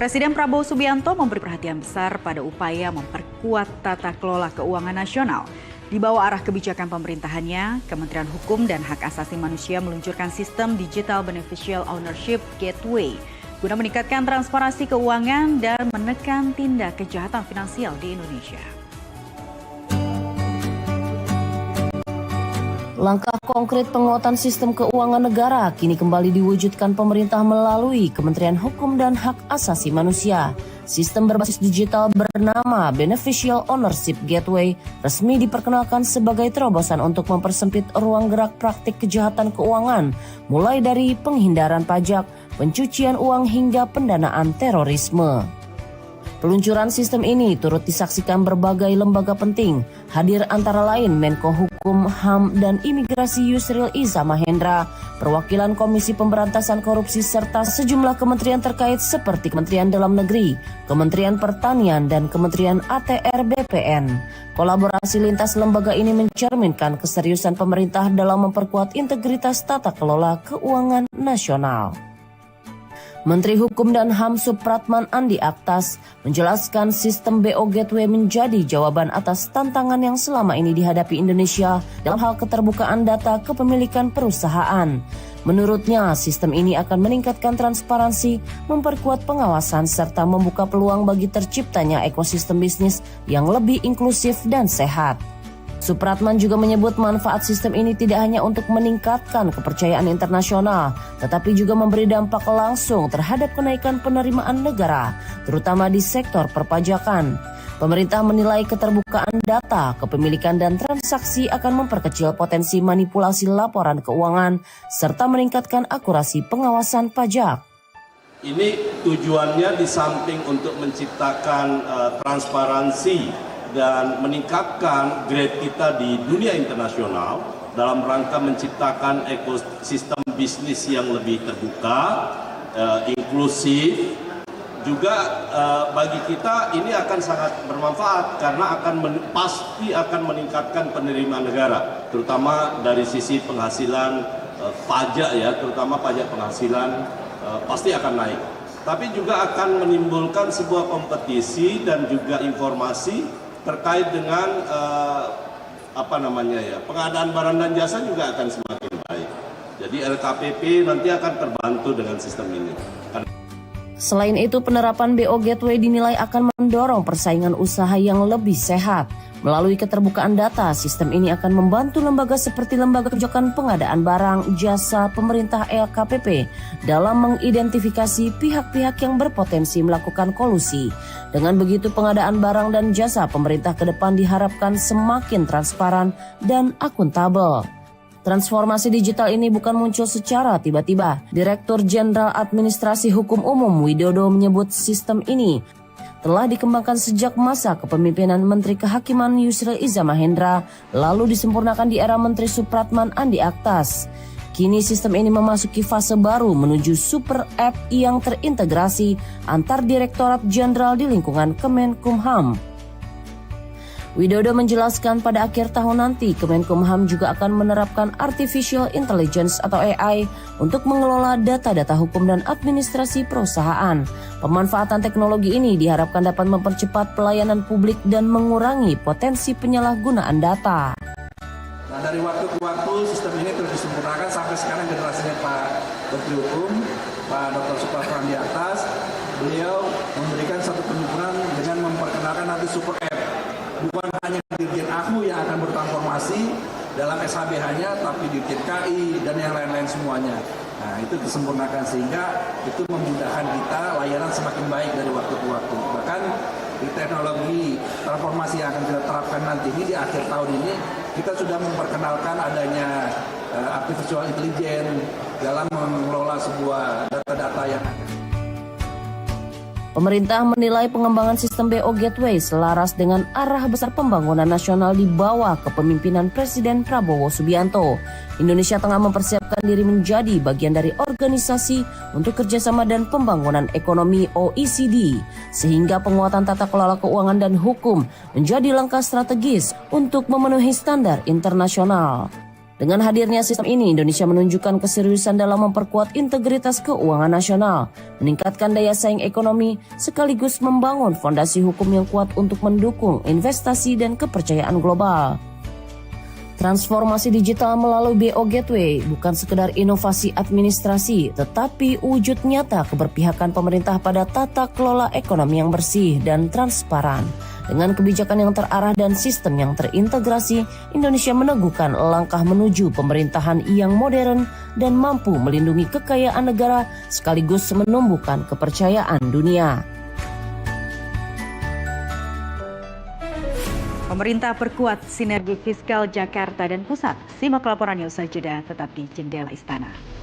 Presiden Prabowo Subianto memberi perhatian besar pada upaya memperkuat tata kelola keuangan nasional. Di bawah arah kebijakan pemerintahannya, Kementerian Hukum dan Hak Asasi Manusia meluncurkan sistem Digital Beneficial Ownership Gateway guna meningkatkan transparansi keuangan dan menekan tindak kejahatan finansial di Indonesia. Langkah konkret penguatan sistem keuangan negara kini kembali diwujudkan pemerintah melalui Kementerian Hukum dan Hak Asasi Manusia. Sistem berbasis digital bernama Beneficial Ownership Gateway resmi diperkenalkan sebagai terobosan untuk mempersempit ruang gerak praktik kejahatan keuangan, mulai dari penghindaran pajak, pencucian uang hingga pendanaan terorisme. Peluncuran sistem ini turut disaksikan berbagai lembaga penting, hadir antara lain Menko Hukum, HAM, dan Imigrasi Yusril Iza Mahendra, perwakilan Komisi Pemberantasan Korupsi, serta sejumlah kementerian terkait seperti Kementerian Dalam Negeri, Kementerian Pertanian, dan Kementerian ATR BPN. Kolaborasi lintas lembaga ini mencerminkan keseriusan pemerintah dalam memperkuat integritas tata kelola keuangan nasional. Menteri Hukum dan HAM Supratman Andi Aktas menjelaskan sistem BO Gateway menjadi jawaban atas tantangan yang selama ini dihadapi Indonesia dalam hal keterbukaan data kepemilikan perusahaan. Menurutnya, sistem ini akan meningkatkan transparansi, memperkuat pengawasan, serta membuka peluang bagi terciptanya ekosistem bisnis yang lebih inklusif dan sehat. Supratman juga menyebut manfaat sistem ini tidak hanya untuk meningkatkan kepercayaan internasional, tetapi juga memberi dampak langsung terhadap kenaikan penerimaan negara, terutama di sektor perpajakan. Pemerintah menilai keterbukaan data, kepemilikan, dan transaksi akan memperkecil potensi manipulasi laporan keuangan, serta meningkatkan akurasi pengawasan pajak. Ini tujuannya di samping untuk menciptakan transparansi dan meningkatkan grade kita di dunia internasional dalam rangka menciptakan ekosistem bisnis yang lebih terbuka, inklusif. Juga bagi kita ini akan sangat bermanfaat karena pasti akan meningkatkan penerimaan negara, terutama dari sisi penghasilan pajak ya, terutama pajak penghasilan pasti akan naik. Tapi juga akan menimbulkan sebuah kompetisi dan juga informasi terkait dengan pengadaan barang dan jasa juga akan semakin baik. Jadi LKPP nanti akan terbantu dengan sistem ini. Selain itu, penerapan BO Gateway dinilai akan mendorong persaingan usaha yang lebih sehat. Melalui keterbukaan data, sistem ini akan membantu lembaga seperti Lembaga Kebijakan Pengadaan Barang Jasa Pemerintah LKPP dalam mengidentifikasi pihak-pihak yang berpotensi melakukan kolusi. Dengan begitu, pengadaan barang dan jasa pemerintah ke depan diharapkan semakin transparan dan akuntabel. Transformasi digital ini bukan muncul secara tiba-tiba. Direktur Jenderal Administrasi Hukum Umum Widodo menyebut sistem ini telah dikembangkan sejak masa kepemimpinan Menteri Kehakiman Yusril Iza Mahendra, lalu disempurnakan di era Menteri Supratman Andi Aktas. Kini sistem ini memasuki fase baru menuju super app yang terintegrasi antar direktorat jenderal di lingkungan Kemenkumham. Widodo menjelaskan pada akhir tahun nanti Kemenkumham juga akan menerapkan Artificial Intelligence atau AI untuk mengelola data-data hukum dan administrasi perusahaan. Pemanfaatan teknologi ini diharapkan dapat mempercepat pelayanan publik dan mengurangi potensi penyalahgunaan data. Nah, dari waktu ke waktu sistem ini terus disempurnakan sampai sekarang generasinya Pak Menteri Hukum, Pak Dr. Supratman di atas, beliau memberikan satu penyempurnaan dengan memperkenalkan nanti super app. Bukan hanya Dirjen AHU yang akan bertransformasi dalam SHBH-nya, tapi Dirjen KI dan yang lain-lain semuanya. Nah, itu disempurnakan sehingga itu memudahkan kita layanan semakin baik dari waktu ke waktu. Bahkan di teknologi transformasi yang akan kita terapkan nanti ini di akhir tahun ini, kita sudah memperkenalkan adanya artificial intelligence dalam mengelola sebuah data-data yang ada. Pemerintah menilai pengembangan sistem BO Gateway selaras dengan arah besar pembangunan nasional di bawah kepemimpinan Presiden Prabowo Subianto. Indonesia tengah mempersiapkan diri menjadi bagian dari organisasi untuk kerjasama dan pembangunan ekonomi OECD, sehingga penguatan tata kelola keuangan dan hukum menjadi langkah strategis untuk memenuhi standar internasional. Dengan hadirnya sistem ini, Indonesia menunjukkan keseriusan dalam memperkuat integritas keuangan nasional, meningkatkan daya saing ekonomi, sekaligus membangun fondasi hukum yang kuat untuk mendukung investasi dan kepercayaan global. Transformasi digital melalui BO Gateway bukan sekedar inovasi administrasi, tetapi wujud nyata keberpihakan pemerintah pada tata kelola ekonomi yang bersih dan transparan. Dengan kebijakan yang terarah dan sistem yang terintegrasi, Indonesia meneguhkan langkah menuju pemerintahan yang modern dan mampu melindungi kekayaan negara sekaligus menumbuhkan kepercayaan dunia. Pemerintah perkuat sinergi fiskal Jakarta dan Pusat. Simak laporannya usai jeda, tetap di Jendela Istana.